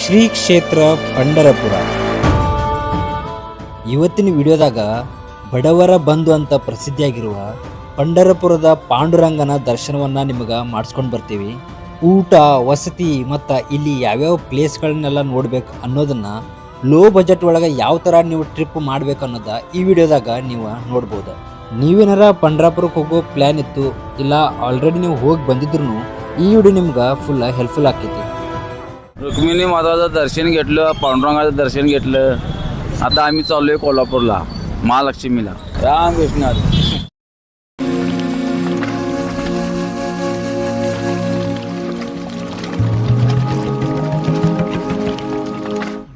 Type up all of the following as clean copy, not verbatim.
ಶ್ರೀ ಕ್ಷೇತ್ರ ಪಂಢರಪುರ. ಇವತ್ತಿನ ವಿಡಿಯೋದಾಗ ಬಡವರ ಬಂಧು ಅಂತ ಪ್ರಸಿದ್ಧಿಯಾಗಿರುವ ಪಂಢರಪುರದ ಪಾಂಡುರಂಗನ ದರ್ಶನವನ್ನು ನಿಮಗೆ ಮಾಡಿಸ್ಕೊಂಡು ಬರ್ತೀವಿ. ಊಟ, ವಸತಿ ಮತ್ತು ಇಲ್ಲಿ ಯಾವ್ಯಾವ ಪ್ಲೇಸ್ಗಳನ್ನೆಲ್ಲ ನೋಡ್ಬೇಕು ಅನ್ನೋದನ್ನು ಲೋ ಬಜೆಟ್ ಒಳಗೆ ಯಾವ ಥರ ನೀವು ಟ್ರಿಪ್ ಮಾಡ್ಬೇಕು ಅನ್ನೋದ ಈ ವಿಡಿಯೋದಾಗ ನೀವು ನೋಡ್ಬೋದು. ನೀವೇನಾರ ಪಂಢರಪುರಕ್ಕೆ ಹೋಗೋ ಪ್ಲ್ಯಾನ್ ಇತ್ತು, ಇಲ್ಲ ಆಲ್ರೆಡಿ ನೀವು ಹೋಗಿ ಬಂದಿದ್ರು ಈ विडिओ निम्गा फुल हेल्पफुल आकेती. रुक्मिणी माताचं दर्शन घेतलं, पांडुरंगाचं दर्शन घेतलं. आता आम्ही चाललोय कोल्हापूरला महालक्ष्मीला. रामकृष्ण.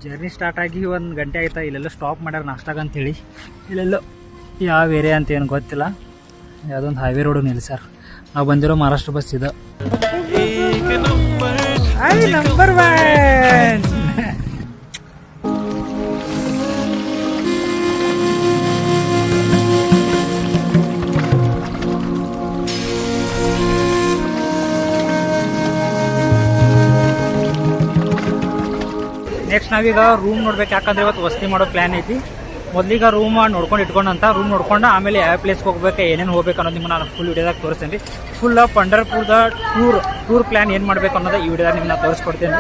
ಜರ್ನಿ ಸ್ಟಾರ್ಟ್ ಆಗಿ ಒಂದು ಗಂಟೆ ಆಯ್ತಾ. ಇಲ್ಲೆಲ್ಲ ಸ್ಟಾಪ್ ಮಾಡ್ಯಾರ ನಾಷ್ಟಾಗ ಅಂತೇಳಿ. ಇಲ್ಲೆಲ್ಲ ಯಾವ ಏರಿಯಾ ಅಂತ ಏನು ಗೊತ್ತಿಲ್ಲ. ಯಾವುದೊಂದು ಹೈವೇ ರೋಡು ನಿಲ್ಲಿಸ್ಯಾರ. ನಾವು ಬಂದಿರೋ ಮಹಾರಾಷ್ಟ್ರ ಬಸ್ ಇದು. ನಂಬರ್ 1 ನೆಕ್ಸ್ಟ್ ನಾವೀಗ ರೂಮ್ ನೋಡ್ಬೇಕು. ಯಾಕಂದ್ರೆ ಇವತ್ತು ವಸತಿ ಮಾಡೋ ಪ್ಲಾನ್ ಐತಿ. ಮೊದಲಿಗ ರೂಮ್ ನೋಡ್ಕೊಂಡು ಇಟ್ಕೊಂಡಂತ ರೂಮ್ ನೋಡ್ಕೊಂಡು ಆಮೇಲೆ ಯಾವ ಪ್ಲೇಸ್ಗೆ ಹೋಗ್ಬೇಕು, ಏನೇನು ಹೋಗ್ಬೇಕು ಅನ್ನೋದು ನಿಮ್ಗೆ ನಾನು ಫುಲ್ ವಿಡಿಯೋದಾಗ ತೋರಿಸ್ತೇನೆ ರೀ. ಫುಲ್ ಪಂಢರಪುರದ ಟೂರ್ ಪ್ಲಾನ್ ಏನು ಮಾಡಬೇಕು ಅನ್ನೋದು ಈ ವಿಡಿಯೋದಾಗ ನಿಮ್ಗೆ ನಾನು ತೋರಿಸ್ಕೊಡ್ತೇನೆ.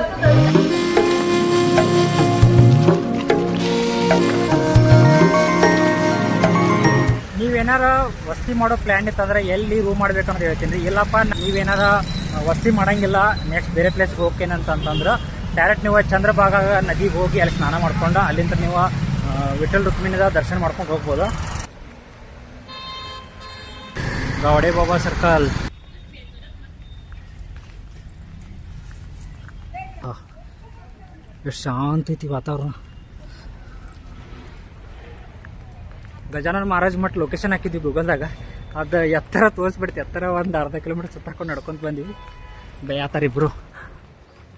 ನೀವೇನಾರ ವಸತಿ ಮಾಡೋ ಪ್ಲ್ಯಾನ್ ಇತ್ತಂದ್ರೆ ಎಲ್ಲಿ ರೂಮ್ ಮಾಡ್ಬೇಕಂತ ಹೇಳ್ತೀನಿ ರೀ. ಇಲ್ಲಪ್ಪ ನೀವೇನಾರ ವಸತಿ ಮಾಡಂಗಿಲ್ಲ, ನೆಕ್ಸ್ಟ್ ಬೇರೆ ಪ್ಲೇಸ್ಗೆ ಹೋಗ್ತೇನಂತಂದ್ರೆ ಡೈರೆಕ್ಟ್ ನೀವು ಚಂದ್ರಭಾಗ ನದಿಗೆ ಹೋಗಿ ಅಲ್ಲಿ ಸ್ನಾನ ಮಾಡ್ಕೊಂಡು ಅಲ್ಲಿಂದ ನೀವು ವಿಠಲ್ ರುಕ್ಮಿಣಿದ ದರ್ಶನ ಮಾಡ್ಕೊಂಡು ಹೋಗ್ಬೋದು. ಗಾವಡೆ ಬಾಬಾ ಸರ್ಕಲ್. ಎಷ್ಟು ಶಾಂತಿ ಐತಿ ವಾತಾವರಣ. ಗಜಾನನ ಮಹಾರಾಜ್ ಮಠ ಲೊಕೇಶನ್ ಹಾಕಿದ್ವಿ ಗೂಗಲ್ದಾಗ. ಅದು ಎತ್ತರ ತೋರಿಸ್ಬಿಡ್ತಿ. ಎತ್ತರ ಒಂದು ಅರ್ಧ ಕಿಲೋಮೀಟರ್ ಸುತ್ತಾಕೊಂಡು ನಡ್ಕೊಂಡು ಬಂದೀವಿ. ಬೇಯಾತಾರ ಇಬ್ಬರು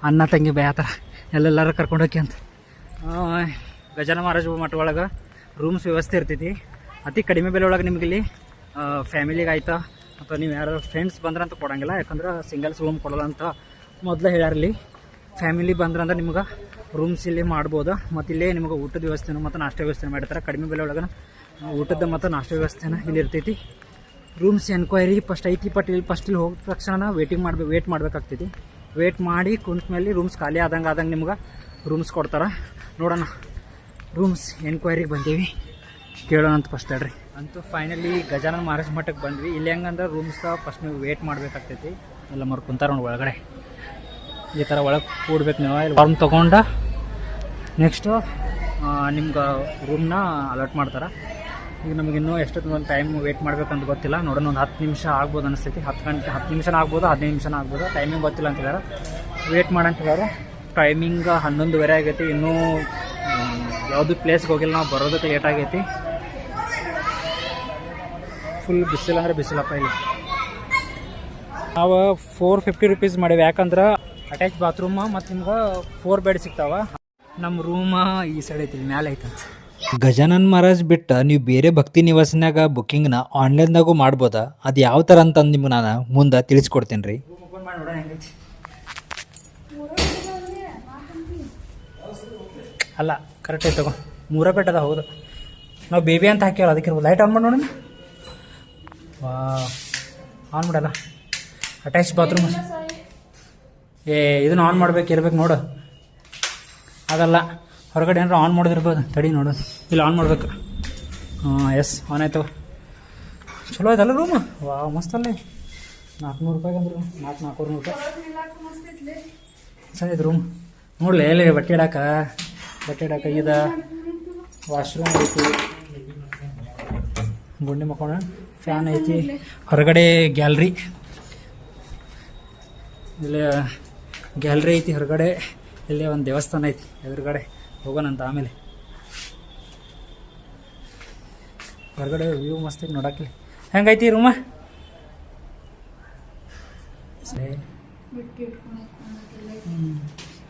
ಅಣ್ಣ ತಂಗಿ ಬೇಯಾತಾರ ಎಲ್ಲೆಲ್ಲರೂ ಕರ್ಕೊಂಡೋಗಿ ಅಂತ. ಗಜಾನನ ಮಹಾರಾಜ ಮಠ ಒಳಗೆ ರೂಮ್ಸ್ ವ್ಯವಸ್ಥೆ ಇರ್ತೈತಿ. ಅತಿ ಕಡಿಮೆ ಬೆಲೆ ಒಳಗೆ ನಿಮ್ಗೆ ಇಲ್ಲಿ ಫ್ಯಾಮಿಲಿಗೆ ಆಯ್ತಾ ಅಥವಾ ನೀವು ಯಾರು ಫ್ರೆಂಡ್ಸ್ ಬಂದ್ರೆ ಅಂತ ಕೊಡೋಂಗಿಲ್ಲ. ಯಾಕಂದ್ರೆ ಸಿಂಗಲ್ಸ್ ರೂಮ್ ಕೊಡೋಲ್ಲ ಅಂತ ಮೊದಲೇ ಹೇಳ್ಯಾರಲ್ಲಿ. ಫ್ಯಾಮಿಲಿ ಬಂದ್ರೆ ನಿಮ್ಗೆ ರೂಮ್ಸ್ ಇಲ್ಲಿ ಮಾಡ್ಬೋದು. ಮತ್ತು ಇಲ್ಲೇ ನಿಮ್ಗೆ ಊಟದ ವ್ಯವಸ್ಥೆನೂ ಮತ್ತು ನಾಷ್ಟ ವ್ಯವಸ್ಥೆ ಮಾಡಿರ್ತಾರೆ. ಕಡಿಮೆ ಬೆಲೆ ಒಳಗೆ ಊಟದ ಮತ್ತು ನಾಷ್ಟ ವ್ಯವಸ್ಥೆನ ಇಲ್ಲಿ ಇರ್ತೈತಿ. ರೂಮ್ಸ್ ಎನ್ಕ್ವೈರಿ ಫಸ್ಟ್ ಐತಿ. ಇಲ್ಲಿ ಹೋಗಿದ ತಕ್ಷಣ ವೇಟ್ ಮಾಡಬೇಕಾಗ್ತೈತಿ. ವೇಟ್ ಮಾಡಿ ಕುಂತ ಮೇಲೆ ರೂಮ್ಸ್ ಖಾಲಿ ಆದಂಗೆ ನಿಮ್ಗೆ ರೂಮ್ಸ್ ಕೊಡ್ತಾರೆ. ನೋಡೋಣ, ರೂಮ್ಸ್ ಎನ್ಕ್ವೈರಿಗೆ ಬಂದೀವಿ, ಕೇಳೋಣ ಅಂತ ಫಸ್ಟ್ ಹೇಳ್ರಿ. ಅಂತೂ ಫೈನಲಿ ಗಜಾನನ ಮಹಾರಾಜ ಮಠಕ್ಕೆ ಬಂದ್ವಿ. ಇಲ್ಲಿ ಹೆಂಗಂದ್ರೆ ರೂಮ್ಸ್ ಫಸ್ಟ್ ನೀವು ವೇಟ್ ಮಾಡಬೇಕಾಗ್ತೈತಿ. ಎಲ್ಲ ಮರು ಕುಂತಾರ ನೋಡಿ ಒಳಗಡೆ. ಈ ಥರ ಒಳಗೆ ಕೂಡ್ಬೇಕು ನೀವು. ಇಲ್ಲಿ ಫಾರ್ಮ್ ತೊಗೊಂಡು ನೆಕ್ಸ್ಟು ನಿಮ್ಗೆ ರೂಮ್ನ ಅಲಾಟ್ ಮಾಡ್ತಾರೆ. ಈಗ ನಮಗಿನ್ನೂ ಎಷ್ಟೊತ್ತು ಒಂದು ಟೈಮ್ ವೇಟ್ ಮಾಡ್ಬೇಕಂತ ಗೊತ್ತಿಲ್ಲ. ನೋಡೋಣ, ಒಂದು 10 ನಿಮಿಷ ಆಗ್ಬೋದು ಅನಿಸ್ತೈತಿ. 10 ನಿಮಿಷನ ಆಗ್ಬೋದು, 15 ನಿಮಿಷನ ಆಗ್ಬೋದು. ಟೈಮಿಂಗ್ ಗೊತ್ತಿಲ್ಲ ಅಂತಿದ್ದಾರೆ. ವೇಟ್ ಮಾಡಂತಿದ್ದಾರೆ. ಟೈಮಿಂಗ್ 11:30 ಆಗೈತಿ. ಇನ್ನೂ ಯಾವುದು ಪ್ಲೇಸ್ಗೆ ಹೋಗಿಲ್ಲ. ನಾವು ಬರೋದಕ್ಕೆ ಲೇಟ್ ಆಗೈತಿ. ಫುಲ್ ಬಿಸಿಲು ಅಂದರೆ ಬಿಸಿಲಪ್ಪ ಇಲ್ಲಿ. ನಾವು 450 ರೂಪೀಸ್ ಮಾಡೀವಿ. ಯಾಕಂದ್ರೆ ಅಟ್ಯಾಚ್ ಬಾತ್ರೂಮ್ ಮತ್ತು ನಿಮ್ಗೆ 4 ಬೆಡ್ ಸಿಗ್ತಾವ. ನಮ್ಮ ರೂಮ ಈ ಸೈಡ್ ಐತಿ, ಮ್ಯಾಲೆ ಐತಂತ. ಗಜಾನನ ಮಹಾರಾಜ್ ಬಿಟ್ಟು ನೀವು ಬೇರೆ ಭಕ್ತಿ ನಿವಾಸನಾಗ ಬುಕ್ಕಿಂಗ್ನ ಆನ್ಲೈನ್ದಾಗೂ ಮಾಡ್ಬೋದಾ? ಅದು ಯಾವ ಥರ ಅಂತಂದು ನಿಮ್ಗೆ ನಾನು ಮುಂದೆ ತಿಳಿಸ್ಕೊಡ್ತೇನೆ ರೀ. ಓಪನ್ ಮಾಡಿ ನೋಡೋಣ ಹೆಂಗೈತಿ. ಅಲ್ಲ ಕರೆಕ್ಟ್ ಐತೆ ತಗೋ. 3 ಬೆಡ್ ಅದ. ಹೌದು, ನಾವು ಬೇಬಿ ಅಂತ ಹಾಕ್ಯಾವಲ್ಲ ಅದಕ್ಕೆ. ಲೈಟ್ ಆನ್ ಮಾಡಿ ನೋಡೋಣ. ವಾ, ಆನ್ ಮಾಡಲ್ಲ. Attach bathroom. ಇದನ್ನು ಆನ್ ಮಾಡ್ಬೇಕು ನೋಡು. ಅದಲ್ಲ, ಹೊರಗಡೆ ಏನಾರು ಆನ್ ಮಾಡಿದಿರ್ಬೋದು. ತಡಿ ನೋಡೋದು. ಇಲ್ಲಿ ಆನ್ ಮಾಡ್ಬೇಕು. ಎಸ್, ಆನ್ ಆಯ್ತು. ಚಲೋ ಆಯ್ತಲ್ಲ ರೂಮ್. ವಾ, ಮಸ್ತ್ ಅಲ್ಲೇ. 400 ರೂಪಾಯಿಗೆ ಅಂದ್ರೆ 400 ರೂಪಾಯಿ ಸರಿ ಇದು ರೂಮ್. ನೋಡ್ಲಿ ಎಲ್ಲಿ ಬಟ್ಟೆ ಇಡಾಕ ಇದು ವಾಶ್ರೂಮ್ ಐತಿ. ಗುಂಡಿ ಮಕ್ಕೋಣ. ಫ್ಯಾನ್ ಐತಿ. ಹೊರಗಡೆ ಗ್ಯಾಲ್ರಿ. ಇಲ್ಲಿ ಗ್ಯಾಲ್ರಿ ಐತಿ ಹೊರಗಡೆ. ಇಲ್ಲಿ ಒಂದು ದೇವಸ್ಥಾನ ಐತಿ ಎದುರುಗಡೆ. ಹೋಗೋಣಂತ ಆಮೇಲೆ. ಹೊರಗಡೆ ವ್ಯೂ ಮಸ್ತ್ ಐತಿ ನೋಡಕ್ಕೆ. ಹೆಂಗೈತಿ ರೂಮ?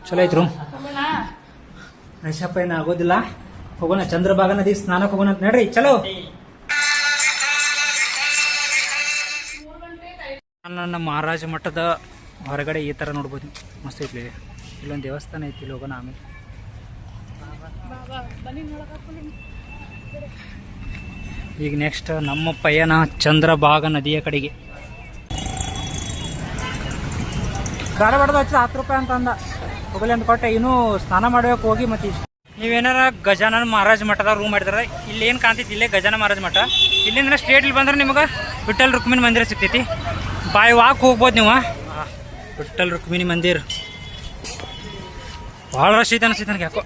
ಚಲೋ ಐತಿ ರೂಮ್. ಫ್ರೆಶಪ್ ಏನು ಆಗೋದಿಲ್ಲ. ಹೋಗೋಣ, ಚಂದ್ರಭಾಗ ನದಿ ಸ್ನಾನಕ್ಕೆ ಹೋಗೋಣ ಅಂತ ನಡ್ರಿ. ಚಲೋ. ನನ್ನ ಮಹಾರಾಜ ಮಠದ ಹೊರಗಡೆ ಈ ಥರ ನೋಡ್ಬೋದು. ಮಸ್ತ್ ಐತಿ. ಇಲ್ಲೊಂದು ದೇವಸ್ಥಾನ ಐತಿ, ಇಲ್ಲಿ ಹೋಗೋಣ ಆಮೇಲೆ. ಈಗ ನೆಕ್ಸ್ಟ್ ನಮ್ಮ ಪಯಣ ಚಂದ್ರಭಾಗ ನದಿಯ ಕಡೆಗೆ. ಗಾಡಿ ಬಡ್ದು ಹಚ್ಚಿ 10 ರೂಪಾಯಿ ಅಂತ ಅಂದ, ಹೋಗಲಿ ಅಂತ ಕೊಟ್ಟೆ. ಇನ್ನೂ ಸ್ನಾನ ಮಾಡ್ಬೇಕು ಹೋಗಿ. ಮತ್ತೆ ನೀವೇನಾರ ಗಜಾನನ ಮಹಾರಾಜ್ ಮಠದ ರೂಮ್ ಮಾಡಿದ್ರೆ ಇಲ್ಲಿ ಏನು ಕಾಣ್ತೈತಿ, ಇಲ್ಲೇ ಗಜಾನನ ಮಹಾರಾಜ್ ಮಠ. ಇಲ್ಲಿಂದ ಸ್ಟ್ರೇಟ್ ಇಲ್ಲಿ ಬಂದ್ರೆ ನಿಮಗೆ ವಿಠಲ್ ರುಕ್ಮಿಣಿ ಮಂದಿರ ಸಿಗ್ತೈತಿ. ಬಾಯ್ ವಾಕ್ ಹೋಗ್ಬೋದು ನೀವು. ವಿಠಲ್ ರುಕ್ಮಿಣಿ ಮಂದಿರ ಭಾಳ ರಶ್ ಐತೆ ಅನಿಸ್ತೈತೆ ನನಗೆ ಯಾಕೋ.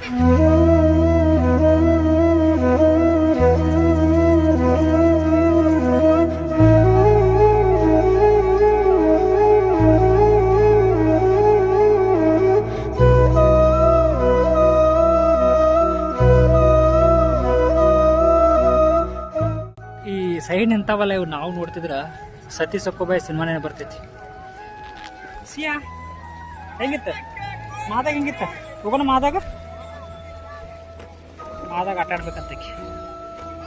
ಸೈಡ್ ನಿಂತಾವಲ್ಲ ಇವು ನಾವು ನೋಡ್ತಿದ್ರ ಸತಿ ಸೊಕ್ಕೋಬಾಯಿ ಸಿನಿಮಾನೇ ಬರ್ತೈತಿ. ಸಿಯಾ ಹೆಂಗಿತ್ತ ಮಾದಾಗ? ಹೆಂಗಿತ್ತ ಹೋಗೋಣ ಮಾದಾಗ ಆಟ ಆಡ್ಬೇಕಂತಕಿ.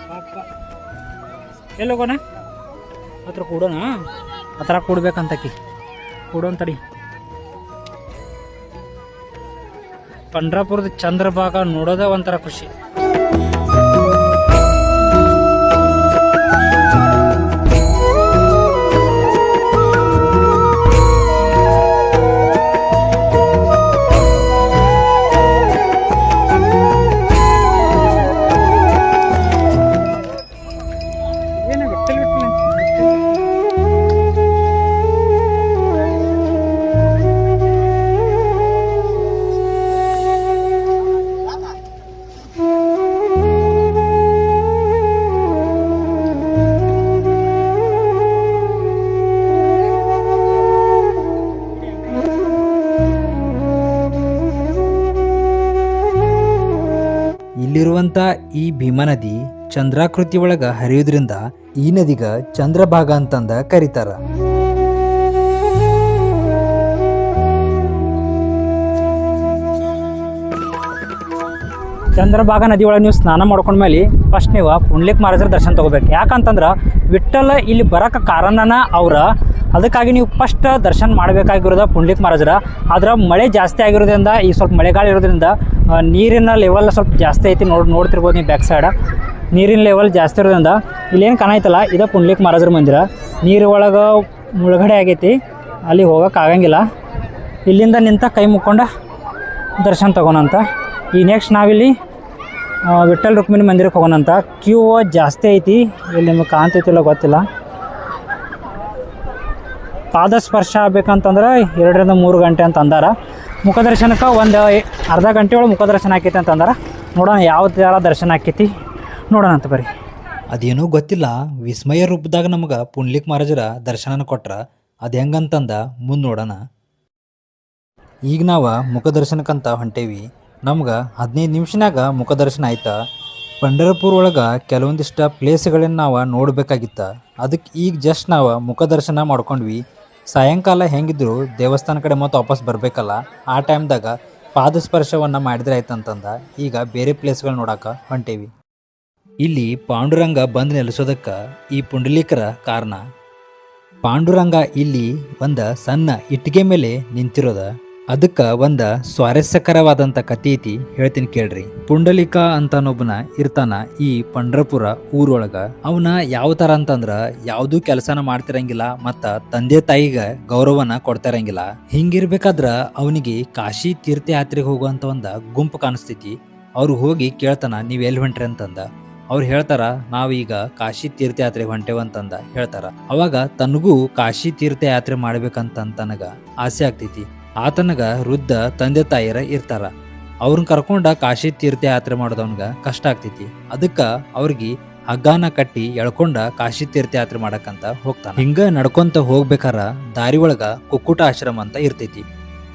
ಪಾಪ ಎಲ್ಲಿ ಹೋಗೋಣ? ಹತ್ರ ಕೂಡೋಣ, ಹತ್ರ ಕೂಡ್ಬೇಕಂತಕಿ. ಕೂಡೋನ್ ತಡಿ. ಪಂಡ್ರಾಪುರದ ಚಂದ್ರಭಾಗ ನೋಡೋದ ಒಂಥರ ಖುಷಿ. ಇಲ್ಲಿರುವಂಥ ಈ ಭೀಮಾ ನದಿ ಚಂದ್ರಾಕೃತಿ ಒಳಗ ಹರಿಯೋದ್ರಿಂದ ಈ ನದಿಗ ಚಂದ್ರಭಾಗ ಅಂತಂದ ಕರೀತಾರ. ಚಂದ್ರಭಾಗ ನದಿ ಒಳಗೆ ನೀವು ಸ್ನಾನ ಮಾಡ್ಕೊಂಡ್ಮೇಲೆ ಫಸ್ಟ್ ನೀವು ಪುಂಡ್ಲಿಕ್ ಮಹಾರಾಜರ ದರ್ಶನ ತಗೋಬೇಕು. ಯಾಕಂತಂದ್ರೆ ವಿಠ್ಠಲ ಇಲ್ಲಿ ಬರೋಕೆ ಕಾರಣನ ಅವ್ರ, ಅದಕ್ಕಾಗಿ ನೀವು ಫಸ್ಟ್ ದರ್ಶನ ಮಾಡಬೇಕಾಗಿರೋದು ಪುಂಡ್ಲಿಕ್ ಮಹಾರಾಜರ. ಆದ್ರೆ ಮಳೆ ಜಾಸ್ತಿ ಆಗಿರೋದ್ರಿಂದ, ಈಗ ಸ್ವಲ್ಪ ಮಳೆಗಾಲ ಇರೋದ್ರಿಂದ ನೀರಿನ ಲೆವೆಲ್ ಸ್ವಲ್ಪ ಜಾಸ್ತಿ ಐತಿ. ನೋಡ್ತಿರ್ಬೋದು ನೀವು ಬ್ಯಾಕ್ ಸೈಡ್ ನೀರಿನ ಲೆವೆಲ್ ಜಾಸ್ತಿ ಇರೋದ್ರಿಂದ ಇಲ್ಲೇನು ಕಾಣೈತಲ್ಲ ಇದು ಪುಂಡ್ಲಿಕ್ ಮಹಾರಾಜರ ಮಂದಿರ. ನೀರು ಒಳಗೆ ಮುಳುಗಡೆ ಆಗೈತಿ, ಅಲ್ಲಿ ಹೋಗೋಕೆ ಆಗಂಗಿಲ್ಲ. ಇಲ್ಲಿಂದ ನಿಂತ ಕೈ ಮುಕ್ಕೊಂಡ ದರ್ಶನ ತಗೋಣಂತ. ಈ ನೆಕ್ಸ್ಟ್ ನಾವಿಲ್ಲಿ ವಿಠಲ್ ರುಕ್ಮಿಣಿ ಮಂದಿರಕ್ಕೆ ಹೋಗೋಣಂತ. ಕ್ಯೂ ಜಾಸ್ತಿ ಐತಿ, ಇಲ್ಲಿ ನಿಮಗೆ ಕಾಣ್ತೈತಿಲ್ಲ ಗೊತ್ತಿಲ್ಲ. ಪಾದ ಸ್ಪರ್ಶ ಆಗ್ಬೇಕಂತಂದ್ರೆ 2 ರಿಂದ 3 ಗಂಟೆ ಅಂತ ಅಂದಾರ. ಮುಖದರ್ಶನಕ್ಕೆ ಒಂದು ಅರ್ಧ ಗಂಟೆ ಒಳಗೆ ಮುಖದರ್ಶನ ಆಕೈತಿ ಅಂತ ಅಂದಾರ. ನೋಡೋಣ ಯಾವ ಥರ ದರ್ಶನ ಆಕೈತಿ ನೋಡೋಣ ಅಂತ ಬರ್ರಿ. ಅದೇನೂ ಗೊತ್ತಿಲ್ಲ, ವಿಸ್ಮಯ ರೂಪದಾಗ ನಮ್ಗೆ ಪುಂಡ್ಲಿಕ್ ಮಹಾರಾಜರ ದರ್ಶನ ಕೊಟ್ರ. ಅದು ಹೆಂಗಂತಂದ ಮುಂದೆ ನೋಡೋಣ. ಈಗ ನಾವು ಮುಖದರ್ಶನಕ್ಕಂತ ಹೊಂಟೇವಿ. ನಮ್ಗೆ 15 ನಿಮಿಷನಾಗ ಮುಖದರ್ಶನ ಆಯ್ತಾ. ಪಂಢರಪುರ ಒಳಗೆ ಕೆಲವೊಂದಿಷ್ಟು ಪ್ಲೇಸ್ಗಳನ್ನ ನಾವು ನೋಡಬೇಕಾಗಿತ್ತ. ಅದಕ್ಕೆ ಈಗ ಜಸ್ಟ್ ನಾವು ಮುಖದರ್ಶನ ಮಾಡ್ಕೊಂಡ್ವಿ. ಸಾಯಂಕಾಲ ಹೆಂಗಿದ್ರು ದೇವಸ್ಥಾನ ಕಡೆ ಮತ್ತೆ ವಾಪಸ್ ಬರಬೇಕಲ್ಲ, ಆ ಟೈಮ್ದಾಗ ಪಾದಸ್ಪರ್ಶವನ್ನು ಮಾಡಿದ್ರೆ ಆಯ್ತಂತಂದ ಈಗ ಬೇರೆ ಪ್ಲೇಸ್ಗಳು ನೋಡಕ್ಕೆ ಹೊಂಟೇವಿ. ಇಲ್ಲಿ ಪಾಂಡುರಂಗ ಬಂದು ನೆಲೆಸೋದಕ್ಕೆ ಈ ಪುಂಡಲೀಕರ ಕಾರಣ. ಪಾಂಡುರಂಗ ಇಲ್ಲಿ ಒಂದು ಸಣ್ಣ ಇಟ್ಟಿಗೆ ಮೇಲೆ ನಿಂತಿರೋದ. ಅದಕ್ಕೆ ಒಂದು ಸ್ವಾರಸ್ಯಕರವಾದಂಥ ಕಥೆ ಐತಿ, ಹೇಳ್ತೀನಿ ಕೇಳ್ರಿ. ಪುಂಡಲಿಕ ಅಂತನೊಬ್ಬನ ಇರ್ತಾನ ಈ ಪಂಢರಪುರ ಊರೊಳಗ. ಅವನ ಯಾವ ಥರ ಅಂತಂದ್ರೆ ಯಾವುದೂ ಕೆಲಸನ ಮಾಡ್ತಿರಂಗಿಲ್ಲ ಮತ್ತು ತಂದೆ ತಾಯಿಗೆ ಗೌರವನ ಕೊಡ್ತಿರಂಗಿಲ್ಲ. ಹಿಂಗಿರ್ಬೇಕಾದ್ರೆ ಅವನಿಗೆ ಕಾಶಿ ತೀರ್ಥಯಾತ್ರೆಗೆ ಹೋಗುವಂಥ ಒಂದು ಗುಂಪು ಕಾಣಿಸ್ತೈತಿ. ಅವ್ರು ಹೋಗಿ ಕೇಳ್ತಾನ, ನೀವು ಎಲ್ಲಿ ಹೊಂಟ್ರಿ ಅಂತಂದ. ಅವ್ರು ಹೇಳ್ತಾರ, ನಾವೀಗ ಕಾಶಿ ತೀರ್ಥಯಾತ್ರೆಗೆ ಹೊಂಟೇವಂತಂದ ಹೇಳ್ತಾರ. ಅವಾಗ ತನಗೂ ಕಾಶಿ ತೀರ್ಥಯಾತ್ರೆ ಮಾಡ್ಬೇಕಂತ ತನಗ ಆಸೆ ಆಗ್ತೈತಿ. ಆತನಗ ವೃದ್ಧ ತಂದೆ ತಾಯಿಯರ ಇರ್ತಾರ. ಅವ್ರನ್ನ ಕರ್ಕೊಂಡ ಕಾಶಿ ತೀರ್ಥಯಾತ್ರೆ ಮಾಡೋದವನ್ಗ ಕಷ್ಟ ಆಗ್ತೈತಿ. ಅದಕ್ಕೆ ಅವ್ರಿಗೆ ಹಗ್ಗಾನ ಕಟ್ಟಿ ಎಳ್ಕೊಂಡ ಕಾಶಿ ತೀರ್ಥಯಾತ್ರೆ ಮಾಡಕ್ಕಂತ ಹೋಗ್ತಾನ. ಹಿಂಗ ನಡ್ಕೊಂತ ಹೋಗ್ಬೇಕಾರ ದಾರಿ ಒಳಗ ಕುಕ್ಕುಟ ಆಶ್ರಮ ಅಂತ ಇರ್ತೈತಿ.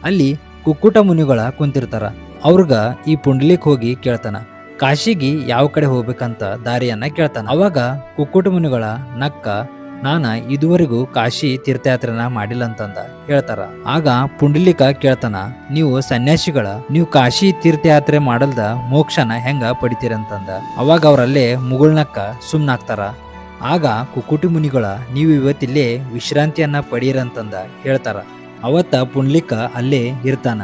ಅಲ್ಲಿ ಕುಕ್ಕುಟ ಮುನಿಗಳ ಕುಂತಿರ್ತಾರ. ಅವ್ರಗ ಈ ಪುಂಡಲಿಕ್ ಹೋಗಿ ಕೇಳ್ತಾನ, ಕಾಶಿಗೆ ಯಾವ ಕಡೆ ಹೋಗ್ಬೇಕಂತ ದಾರಿಯನ್ನ ಕೇಳ್ತಾನ. ಅವಾಗ ಕುಕ್ಕುಟ ಮುನಿಗಳ ನಕ್ಕ, ನಾನ ಇದುವರೆಗೂ ಕಾಶಿ ತೀರ್ಥಯಾತ್ರೆನ ಮಾಡಿಲ್ಲ ಅಂತಂದ ಹೇಳ್ತಾರ. ಆಗ ಪುಂಡಲಿಕ ಕೇಳ್ತಾನ, ನೀವು ಸನ್ಯಾಸಿಗಳ, ನೀವು ಕಾಶಿ ತೀರ್ಥಯಾತ್ರೆ ಮಾಡಲ್ದ ಮೋಕ್ಷನ ಹೆಂಗ ಪಡಿತೀರಂತಂದ. ಅವಾಗ ಅವರಲ್ಲೇ ಮುಗುಳ್ನಕ್ಕ ಸುಮ್ನಾಗ್ತಾರ. ಆಗ ಕುಕ್ಕುಟಿ ಮುನಿಗಳ, ನೀವು ಇವತ್ತಿಲ್ಲೇ ವಿಶ್ರಾಂತಿಯನ್ನ ಪಡೀರಂತಂದ ಹೇಳ್ತಾರ. ಅವತ್ತ ಪುಂಡಲಿಕ ಅಲ್ಲೇ ಇರ್ತಾನ.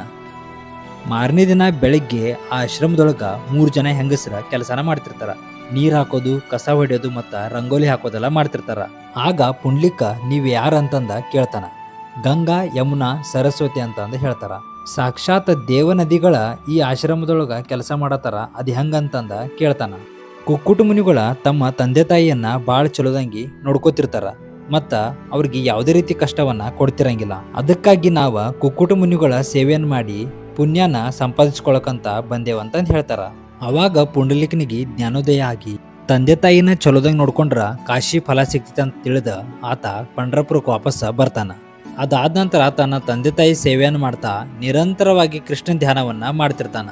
ಮಾರನೇ ದಿನ ಬೆಳಗ್ಗೆ ಆ ಆಶ್ರಮದೊಳಗ 3 ಜನ ಹೆಂಗಸರ ಕೆಲಸನ ಮಾಡ್ತಿರ್ತಾರ. ನೀರ್ ಹಾಕೋದು, ಕಸ ಹೊಡೆಯೋದು ಮತ್ತ ರಂಗೋಲಿ ಹಾಕೋದೆಲ್ಲ ಮಾಡ್ತಿರ್ತಾರ. ಆಗ ಪುಂಡ್ಲಿಕ ನೀವ್ ಯಾರಂತಂದ ಕೇಳ್ತಾನ. ಗಂಗಾ, ಯಮುನಾ, ಸರಸ್ವತಿ ಅಂತಂದ ಹೇಳ್ತಾರ. ಸಾಕ್ಷಾತ್ ದೇವನದಿಗಳ ಈ ಆಶ್ರಮದೊಳಗ ಕೆಲಸ ಮಾಡತಾರ, ಅದ್ ಹೆಂಗಂತಂದ ಕೇಳ್ತಾನ. ಕುಕ್ಕುಟ ಮುನಿಗಳ ತಮ್ಮ ತಂದೆ ತಾಯಿಯನ್ನ ಬಾಳ ಚಲೋದಂಗಿ ನೋಡ್ಕೋತಿರ್ತಾರ ಮತ್ತ ಅವ್ರಿಗೆ ಯಾವುದೇ ರೀತಿ ಕಷ್ಟವನ್ನ ಕೊಡ್ತಿರಂಗಿಲ್ಲ. ಅದಕ್ಕಾಗಿ ನಾವ ಕುಕ್ಕುಟ ಮುನಿಗಳ ಸೇವೆಯನ್ನ ಮಾಡಿ ಪುಣ್ಯನ ಸಂಪಾದಿಸ್ಕೊಳಕಂತ ಬಂದೇವಂತಂದ್ ಹೇಳ್ತಾರ. ಅವಾಗ ಪುಂಡಲಿಕನಿಗೆ ಜ್ಞಾನೋದಯ ಆಗಿ ತಂದೆ ತಾಯಿನ ಚಲೋದಂಗ್ ನೋಡ್ಕೊಂಡ್ರ ಕಾಶಿ ಫಲ ಸಿಗ್ತೈತೆ ಅಂತ ತಿಳಿದ ಆತ ಪಂಡ್ರಪುರಕ್ಕೆ ವಾಪಸ್ ಬರ್ತಾನ. ಅದಾದ ನಂತರ ತನ್ನ ತಂದೆ ತಾಯಿ ಸೇವೆಯನ್ನು ಮಾಡ್ತಾ ನಿರಂತರವಾಗಿ ಕೃಷ್ಣ ಧ್ಯಾನವನ್ನ ಮಾಡ್ತಿರ್ತಾನ.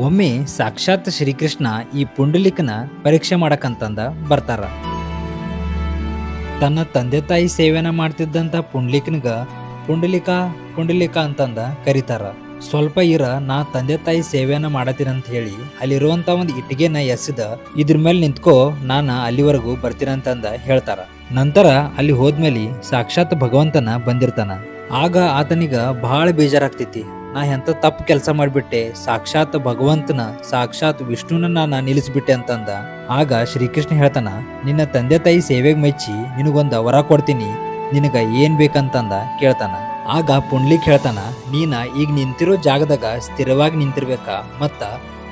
ಒಮ್ಮೆ ಸಾಕ್ಷಾತ್ ಶ್ರೀಕೃಷ್ಣ ಈ ಪುಂಡಲಿಕನ ಪರೀಕ್ಷೆ ಮಾಡಕಂತಂದ ಬರ್ತಾರ. ತನ್ನ ತಂದೆ ತಾಯಿ ಸೇವೆನ ಮಾಡ್ತಿದ್ದಂತ ಪುಂಡ್ಲಿಕನ್ಗ ಪುಂಡಲಿಕ ಪುಂಡಲಿಕ ಅಂತಂದ ಕರೀತಾರ. ಸ್ವಲ್ಪ ಇರ, ನಾ ತಂದೆ ತಾಯಿ ಸೇವೆಯನ್ನ ಮಾಡತೀನಂತ ಹೇಳಿ ಅಲ್ಲಿರುವಂತ ಒಂದು ಇಟ್ಟಿಗೆನ ಎಸೆದ ಇದ್ರ ಮೇಲೆ ನಿಂತ್ಕೋ, ನಾನ ಅಲ್ಲಿವರೆಗೂ ಬರ್ತೀನಂತಂದ ಹೇಳ್ತಾರ. ನಂತರ ಅಲ್ಲಿ ಹೋದ್ಮೇಲೆ ಸಾಕ್ಷಾತ್ ಭಗವಂತನ ಬಂದಿರ್ತಾನ. ಆಗ ಆತನಿಗ ಬಹಳ ಬೇಜಾರಾಗ್ತೈತಿ. ನಾ ಎಂತ ತಪ್ಪು ಕೆಲಸ ಮಾಡ್ಬಿಟ್ಟೆ, ಸಾಕ್ಷಾತ್ ಭಗವಂತನ, ಸಾಕ್ಷಾತ್ ವಿಷ್ಣುನ ನಾನು ನಿಲ್ಲಿಸ್ಬಿಟ್ಟೆ ಅಂತಂದ. ಆಗ ಶ್ರೀಕೃಷ್ಣ ಹೇಳ್ತಾನ, ನಿನ್ನ ತಂದೆ ತಾಯಿ ಸೇವೆಗೆ ಮೆಚ್ಚಿ ನಿನಗೊಂದು ವರ ಕೊಡ್ತೀನಿ, ನಿನಗ ಏನ್ ಬೇಕಂತಂದ ಕೇಳ್ತಾನ. ಆಗ ಪುಂಡ್ಲಿಕ್ ಹೇಳ್ತಾನ, ನೀನ ಈಗ ನಿಂತಿರೋ ಜಾಗದಾಗ ಸ್ಥಿರವಾಗಿ ನಿಂತಿರ್ಬೇಕ ಮತ್ತ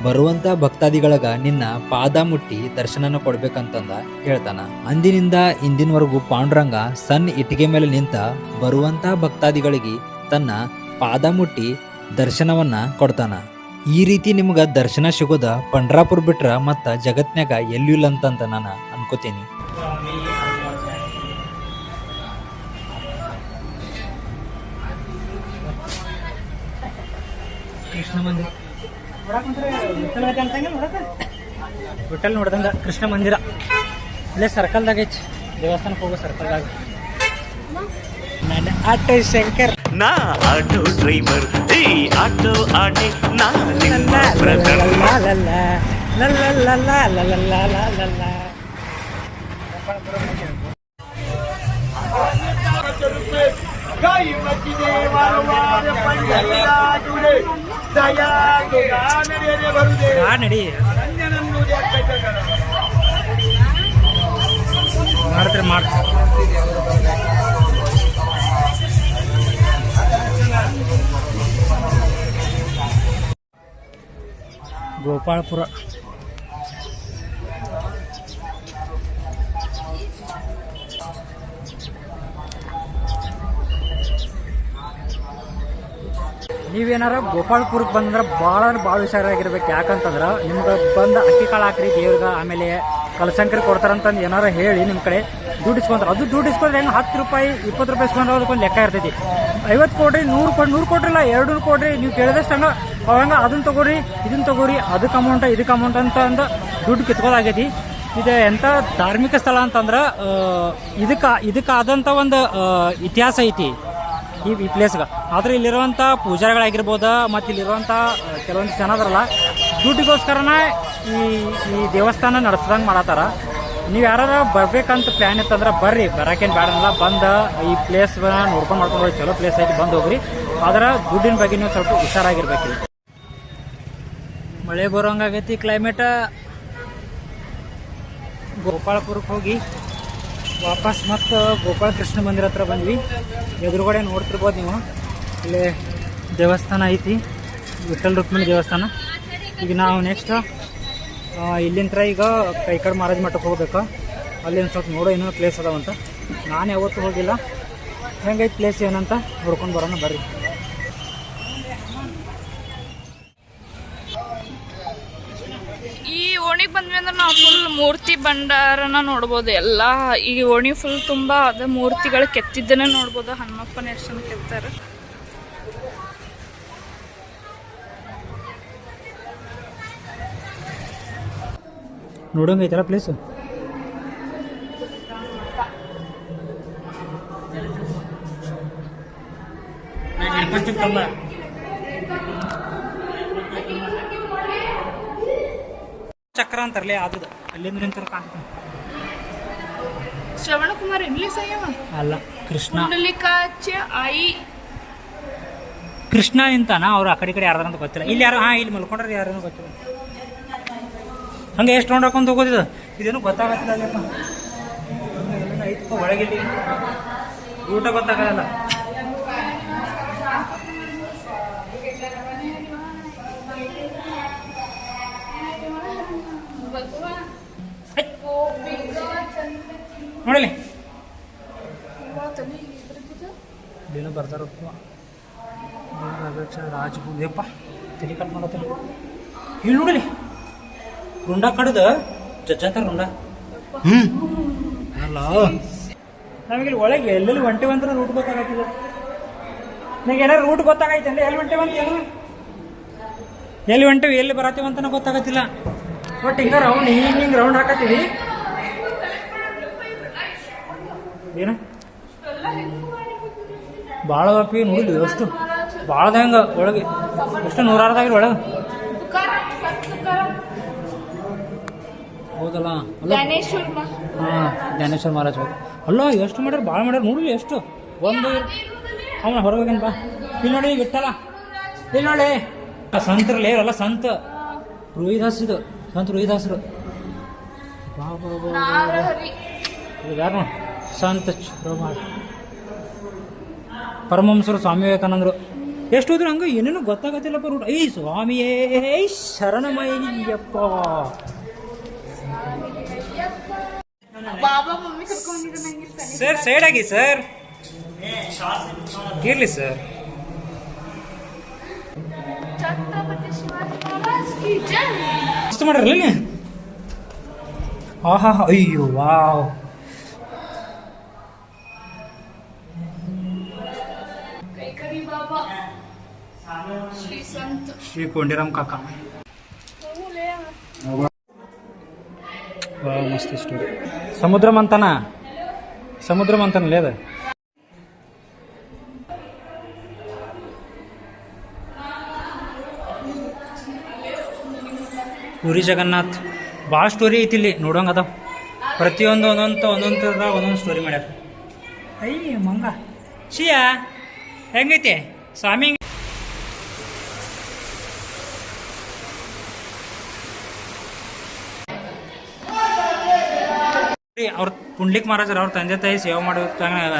ಬರುವಂತ ಭಕ್ತಾದಿಗಳಗ ನಿನ್ನ ಪಾದ ಮುಟ್ಟಿ ದರ್ಶನನ ಕೊಡ್ಬೇಕಂತಂದ ಹೇಳ್ತಾನ. ಅಂದಿನಿಂದ ಇಂದಿನವರೆಗೂ ಪಾಂಡುರಂಗ ಸಣ್ಣ ಇಟ್ಟಿಗೆ ಮೇಲೆ ನಿಂತ ಬರುವಂತ ಭಕ್ತಾದಿಗಳಿಗೆ ತನ್ನ ಪಾದ ಮುಟ್ಟಿ ದರ್ಶನವನ್ನ ಕೊಡ್ತಾನ. ಈ ರೀತಿ ನಿಮ್ಗ ದರ್ಶನ ಸಿಗೋದ ಪಂಡ್ರಾಪುರ್ ಬಿಟ್ರ ಮತ್ತ ಜಗತ್ನ್ಯಾಗ ಎಲ್ಲೂ ಇಲ್ಲ ಅಂತಂದ ನಾನು ಅನ್ಕೋತೀನಿ. ಕೃಷ್ಣ ಮಂದಿರ ವಿಠಲ್ ನೋಡ್ದಂಗ ಕೃಷ್ಣ ಮಂದಿರ ಇಲ್ಲೇ ಸರ್ಕಲ್ದಾಗ ಐತಿ. ದೇವಸ್ಥಾನಕ್ಕೆ ಹೋಗೋ ಸರ್ಕಲ್ದಾಗ. ನನ್ನ ಆಟೋ ಶಂಕರ್, ನಾ ಆಟೋ ಡ್ರೈವರ್, ಈ ಆಟೋ ಆಟೆ ನಾ ನಿಮ್ಮ ಬ್ರದರ್. ನಡಿ ಮಾಡ್ತಾರೆ ಗೋಪಾಳಪುರ. ನೀವೇನಾರ ಗೋಪಾಳಪುರಕ್ಕೆ ಬಂದ್ರೆ ಭಾಳ ಹುಷಾರಾಗಿರ್ಬೇಕು. ಯಾಕಂತಂದ್ರೆ ನಿಮ್ಗೆ ಬಂದು ಅಕ್ಕಿ ಕಾಳು ಹಾಕ್ರಿ ದೇವ್ರಿಗೆ, ಆಮೇಲೆ ಕಲಸಂಕರಿ ಕೊಡ್ತಾರಂತಂದು ಏನಾರ ಹೇಳಿ ನಿಮ್ಮ ಕಡೆ ದುಡ್ಡು ಇಸ್ಕೊಂತಾರೆ. ಅದು ದುಡ್ಡು ಇಸ್ಕೊಂಡ್ರೆ ಹೆಂಗೆ 10 ರೂಪಾಯಿ 20 ರೂಪಾಯಿ ಇಸ್ಕೊಂಡ್ರೆ ಅದಕ್ಕೊಂದು ಲೆಕ್ಕ ಇರ್ತೈತಿ. 50 ಕೊಡ್ರಿ, 100 ಕೊಡ್ರಿಲ್ಲ 200 ಕೊಡ್ರಿ, ನೀವು ಕೇಳಿದಷ್ಟು ಹಂಗೆ ಅವಂಗ ಅದನ್ನ ತಗೋರಿ ಇದನ್ನ ತಗೋರಿ, ಅದಕ್ಕೆ ಅಮೌಂಟ್ ಇದಕ್ಕೆ ಅಮೌಂಟ್ ಅಂತ ಅಂದ ದುಡ್ಡು ಕಿತ್ಕೋದಾಗೈತಿ. ಇದು ಎಂಥ ಧಾರ್ಮಿಕ ಸ್ಥಳ ಅಂತಂದ್ರೆ ಇದಕ್ಕಾದಂಥ ಒಂದು ಇತಿಹಾಸ ಐತಿ ಈ ಪ್ಲೇಸ್ಗೆ. ಆದ್ರೆ ಇಲ್ಲಿರುವಂಥ ಪೂಜಾರಿಗಳಾಗಿರ್ಬೋದು ಮತ್ತು ಇಲ್ಲಿರುವಂಥ ಕೆಲವೊಂದು ಜನ ಅದರಲ್ಲ ದುಡ್ಡಿಗೋಸ್ಕರನ ಈ ದೇವಸ್ಥಾನ ನಡೆಸ್ದಂಗೆ ಮಾಡತ್ತಾರ. ನೀವು ಯಾರು ಬರ್ಬೇಕಂತ ಪ್ಲ್ಯಾನ್ ಇತ್ತಂದ್ರೆ ಬರ್ರಿ, ಬರೋಕೇನು ಬೇಡಲ್ಲ, ಬಂದು ಈ ಪ್ಲೇಸ್ ನೋಡ್ಕೊಂಡು ಮಾಡ್ಕೊಂಡು ಹೋಗಿ, ಚಲೋ ಪ್ಲೇಸ್ ಐತಿ, ಬಂದು ಹೋಗ್ರಿ. ಆದ್ರೆ ದುಡ್ಡಿನ ಬಗ್ಗೆ ನೀವು ಸ್ವಲ್ಪ ಹುಷಾರಾಗಿರ್ಬೇಕು. ಮಳೆ ಬರೋಂಗಾಗೈತಿ ಕ್ಲೈಮೇಟ. ಗೋಪಾಳಪುರಕ್ಕೆ ಹೋಗಿ ವಾಪಸ್ ಮತ್ತು ಗೋಪಾಳ ಕೃಷ್ಣ ಮಂದಿರ ಹತ್ರ ಬಂದ್ವಿ. ಎದುರುಗಡೆ ನೋಡ್ತಿರ್ಬೋದು ನೀವು, ಇಲ್ಲಿ ದೇವಸ್ಥಾನ ಐತಿ, ವಿಠಲ್ ರುಕ್ಮಿಣಿ ದೇವಸ್ಥಾನ. ಈಗ ನಾವು ನೆಕ್ಸ್ಟ್ ಇಲ್ಲಿಂದ ಈಗ ಕೈಕಡ್ ಮಹಾರಾಜ ಮಠಕ್ಕೆ ಹೋಗ್ಬೇಕು. ಅಲ್ಲಿ ಒಂದು ಸ್ವಲ್ಪ ನೋಡೋ ಇನ್ನೊಂದು ಪ್ಲೇಸ್ ಅದಾವಂತ. ನಾನು ಯಾವತ್ತೂ ಹೋಗಿಲ್ಲ, ಹೆಂಗೈತೆ ಪ್ಲೇಸ್ ಏನಂತ ನೋಡ್ಕೊಂಡು ಬರೋಣ ಬರ್ರಿ. ಈ ಓಣಿಗೆ ಬಂದ್ವಿ ಅಂದ್ರೆ ನಾವು ಫುಲ್ ಮೂರ್ತಿ ಭಂಡಾರನ ನೋಡ್ಬೋದು. ಎಲ್ಲ ಈ ಓಣಿ ಫುಲ್ ತುಂಬ ಅದ ಮೂರ್ತಿಗಳು ಕೆತ್ತಿದ್ದನ್ನೇ ನೋಡ್ಬೋದು. ಹನುಮಪ್ಪನ ಎಷ್ಟು ಕೆತ್ತಾರೆ. ನೋಡೋಂಗೈತಲ್ಲ ಪ್ಲೇಸು. ಚಕ್ರ ಅಂತಾರಲ್ಲ ಆದದ ಅಲ್ಲಿಂದ ನಿಂತರ ಕಾಣ್ತಾನೆ. ಶ್ರವಣಕುಮಾರ್ ಇಂಗ್ಲೀಷ್ ಅಯ್ಯವ ಅಲ್ಲ, ಕೃಷ್ಣ ಪುಂಡಲಿಕಾಚ ಆಯಿ ಕೃಷ್ಣ ನಿಂತಾನ, ಅವ್ರು ಆ ಕಡೆ ಈ ಕಡೆ ಯಾರ್ದಾರ ಅಂತ ಗೊತ್ತಿಲ್ಲ. ಇಲ್ಲಿ ಯಾರು ಇಲ್ಲಿ ಮಲ್ಕೊಂಡ್ರೆ ಯಾರು ಗೊತ್ತಿಲ್ಲ. ಹಂಗೆ ಎಷ್ಟು ರೌಂಡ್ ಹಾಕೊಂಡು ಹೋಗೋದಿದು, ಇದೇನು ಗೊತ್ತಾಗತ್ತಿಲ್ಲ ಅಲ್ಲಪ್ಪ. ಐತಪ್ಪ ಒಳಗಿಲ್ಲಿ ಊಟ ಗೊತ್ತಾಗಲ್ಲ. ನೋಡಲಿ ಏನೋ ಬರ್ತಾರಪ್ಪ. ರಾಜ್ ಯಪ್ಪ ತಲೆ ಕಟ್ ಮಾಡತ್ತ. ಇಲ್ಲಿ ನೋಡಲಿ ರುಂಡ ಕಡ್ದು ಜಜ್ಜಂತಾರ ರುಂಡ. ಅಲ್ಲ ನಮಗೆ ಒಳಗೆ ಎಲ್ಲೆಲ್ಲಿ ಹೊಂಟೇವಂತ ರೂಟ್ ಗೊತ್ತಾಗತ್ತಿಲ್ಲ. ನನಗೆ ಏನಾರು ರೂಟ್ ಗೊತ್ತಾಗೈತೆ ಅಂದ್ರೆ ಎಲ್ಲಿ ಹೊಂಟೇವಂತ ಏನು, ಎಲ್ಲಿ ಹೊಂಟೇವಿ ಎಲ್ಲಿ ಬರತ್ತೀವಂತ ಗೊತ್ತಾಗತ್ತಿಲ್ಲ. ಬಟ್ ಹಿಂಗ ರೌಂಡ್ ಹಿಂಗೆ ರೌಂಡ್ ಹಾಕತ್ತೀವಿ. ಏನ ಭಾಳ ಅಪ್ಪಿ ನೋಡಿದ್ವಿ ಎಷ್ಟು ಭಾಳದ ಹೆಂಗ ಒಳಗೆ ಎಷ್ಟು 106 ಒಳಗೆ ಹೌದಲ್ಲ. ಹಾಂ ಜ್ಞಾನೇಶ್ವರ ಮಹಾರಾಜ್ ಹೌದು. ಅಲ್ಲ ಎಷ್ಟು ಮಾಡ್ಯಾರ, ಭಾಳ ಮಾಡ್ಯಾರ ನೋಡ್ಲಿ ಎಷ್ಟು. ಒಂದು ಅವನ ಹೊರಗೇನು ಬಾ. ಇಲ್ಲಿ ನೋಡಿ ಬಿಟ್ಟಲ್ಲ, ಇಲ್ಲಿ ನೋಡಿ ಸಂತ್ರಲ್ಲೇ ಅಲ್ಲ ಸಂತ ರೋಹಿದಾಸ್, ಇದು ಸಂತ ರೋಹಿದಾಸರು. ಬಾ ಬಾ ಬಾ ಯಾರು ನೋಡಿ ಸಂತ ಪರಮಹಂಸರು ಸ್ವಾಮಿ ವಿವೇಕಾನಂದರು. ಎಷ್ಟು ಹೋದ್ರು ಹಂಗೆ ಏನೇನು ಗೊತ್ತಾಗತ್ತಿಲ್ಲಪ್ಪ ರೂಟ್. ಐ ಸ್ವಾಮಿಯೇ ಶರಣಮಯ್ಯಪ್ಪ. ಸರ್ ಸೈಡ್ ಆಗಿ ಸರ್, ಇರ್ಲಿ ಸರ್. ಮಸ್ತ್ ಮಾಡ್ರಲ್ಲ. ಆಹಾ ಅಯ್ಯೋ ವಾವ್. ಶ್ರೀ ಕೊಂಡಿರಾಮ್ ಕಾಕ. ಮಸ್ತ್ ಸ್ಟೋರಿ. ಸಮುದ್ರ ಮಂಥನಲ್ಲೇ ಅದ. ಪುರಿ ಜಗನ್ನಾಥ್ ಭಾಳ ಸ್ಟೋರಿ ಐತಿ ಇಲ್ಲಿ ನೋಡೋಂಗ ಅದಾವ. ಪ್ರತಿಯೊಂದು ಒಂದೊಂದು ಸ್ಟೋರಿ ಮಾಡ್ಯಾರ. ಅಯ್ಯ ಮಂಗ ಶಿಯಾ ಹೆಂಗೈತೆ ಸ್ವಾಮಿ. ಅವ್ರ ಪುಂಡ್ಲಿಕ್ ಮಹಾರಾಜರು ಅವ್ರ ತಂದೆ ತಾಯಿ ಸೇವೆ ಮಾಡೋದಾಗ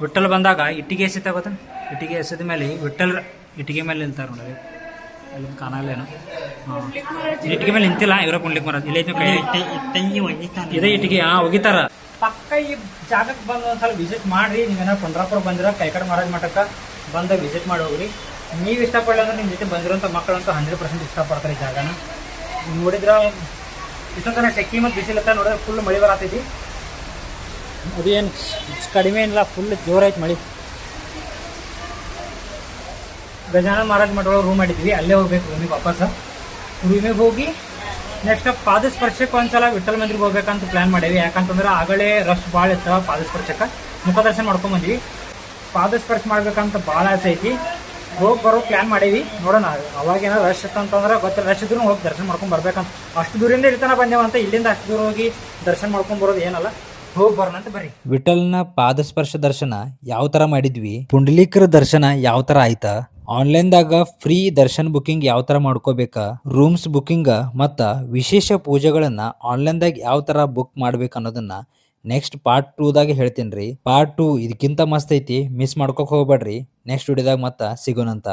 ವಿಠಲ್ ಬಂದಾಗ ಇಟ್ಟಿಗೆ ಎಸಿತ ಗೊತ್ತ. ಇಟ್ಟಿಗೆ ಎಸೆದ ಮೇಲೆ ವಿಠಲ್ ಇಟ್ಟಿಗೆ ಮೇಲೆ ನಿಲ್ತಾರೆ ನೋಡಿ. ಅಲ್ಲಿ ಕಾಣಲ್ಲೇನು. ಇಟ್ಟಿಗೆ ಮೇಲೆ ನಿಂತಿಲ್ಲ ಇವರ ಪುಂಡ್ಲಿಕ್ ಮಹಾರಾಜ್. ಇಲ್ಲ ಇದೇ ಇಟ್ಟಿಗೆ ಒಗಿತಾರ. ಪಕ್ಕ ಈ ಜಾಗಕ್ಕೆ ಬಂದು ಒಂದ್ಸಲ ವಿಸಿಟ್ ಮಾಡ್ರಿ. ನೀವೇನಾರು ಪಂಡ್ರಾಪುರ ಬಂದಿರೋ ಕೈಕಡ ಮಹಾರಾಜ್ ಮಠಕ್ಕೆ ಬಂದ ವಿಸಿಟ್ ಮಾಡಿ ಹೋಗ್ರಿ. ನೀವು ಇಷ್ಟಪಡಲ್ಲ ಅಂದ್ರೆ ನಿಮ್ಮ ಜೊತೆ ಬಂದಿರೋಂಥ ಮಕ್ಕಳಂತೂ 100% ಇಷ್ಟಪಡ್ತಾರೆ ಈ ಜಾಗನ. ನೋಡಿದ್ರ ಇಷ್ಟೊಂದು ಟೆಕ್ಕಿ ಮತ್ತು ಬಿಸಿಲತ್ತ ನೋಡಿದ್ರೆ ಫುಲ್ ಮಳೆ ಬರತೈತಿ. ಅದು ಏನು ಕಡಿಮೆ ಏನಿಲ್ಲ, ಫುಲ್ ಜೋರಾಯ್ತು ಮಳೆ. ಗಜಾನನ ಮಹಾರಾಜ್ ಮಠ ಒಳಗೆ ರೂಮ್ ಮಾಡಿದ್ವಿ, ಅಲ್ಲೇ ಹೋಗ್ಬೇಕು ರೂಮಿಗೆ ವಾಪಸ್. ರೂಮಿಗೆ ಹೋಗಿ ನೆಕ್ಸ್ಟ್ ಪಾದಸ್ಪರ್ಶಕ್ಕೆ ಒಂದ್ಸಲ ವಿಠಲ್ ಮಂದಿರ್ಗೆ ಹೋಗ್ಬೇಕಂತ ಪ್ಲ್ಯಾನ್ ಮಾಡೀವಿ. ಯಾಕಂತಂದ್ರೆ ಆಗಲೇ ರಶ್ ಭಾಳ ಇರ್ತಾವ. ಪಾದಸ್ಪರ್ಶಕ್ಕೆ ಮುಖದರ್ಶನ ಮಾಡ್ಕೊಂಬಂದ್ವಿ. ಪಾದಸ್ಪರ್ಶ ಮಾಡ್ಬೇಕಂತ ಭಾಳ ಆಸೆ ಐತಿ. ಹೋಗಿ ಬರೋ ಪ್ಲ್ಯಾನ್ ಮಾಡೀವಿ. ನೋಡೋಣ ಅವಾಗೇನೋ ರಶ್ ಇತ್ತಂತಂದ್ರೆ ಗೊತ್ತಿಲ್ಲ. ರಶ್ ಇದ್ರೂ ಹೋಗಿ ದರ್ಶನ ಮಾಡ್ಕೊಂಡು ಬರ್ಬೇಕಂತ. ಅಷ್ಟು ದೂರಿಂದ ಇರ್ತಾನ ಬಂದೇವಂತ ಇಲ್ಲಿಂದ ಅಷ್ಟು ದೂರ ಹೋಗಿ ದರ್ಶನ ಮಾಡ್ಕೊಂಡು ಬರೋದು ಏನಲ್ಲ. ಹೋಗಿ ಬರೋಣ ಅಂತ ಬರ್ರಿ. ವಿಠಲ್ನ ಪಾದಸ್ಪರ್ಶ ದರ್ಶನ ಯಾವ ತರ ಮಾಡಿದ್ವಿ, ಪುಂಡಲೀಕರ ದರ್ಶನ ಯಾವ ತರ ಆಯ್ತಾ, ಆನ್ಲೈನ್ದಾಗ ಫ್ರೀ ದರ್ಶನ್ ಬುಕಿಂಗ್ ಯಾವ ತರ ಮಾಡ್ಕೋಬೇಕಾ, ರೂಮ್ಸ್ ಬುಕಿಂಗ್ ಮತ್ತ ವಿಶೇಷ ಪೂಜೆಗಳನ್ನ ಆನ್ಲೈನ್ದಾಗ ಯಾವ ತರ ಬುಕ್ ಮಾಡ್ಬೇಕು ಅನ್ನೋದನ್ನ ನೆಕ್ಸ್ಟ್ ಪಾರ್ಟ್ 2 ದಾಗ ಹೇಳ್ತೀನಿ. ಪಾರ್ಟ್ 2 ಇದಕ್ಕಿಂತ ಮಸ್ತ್ ಐತಿ, ಮಿಸ್ ಮಾಡ್ಕೋಕ್ ಹೋಗ್ಬೇಡ್ರಿ. ನೆಕ್ಸ್ಟ್ ವಿಡಿಯೋದಾಗ ಮತ್ತ ಸಿಗೋಣಂತ.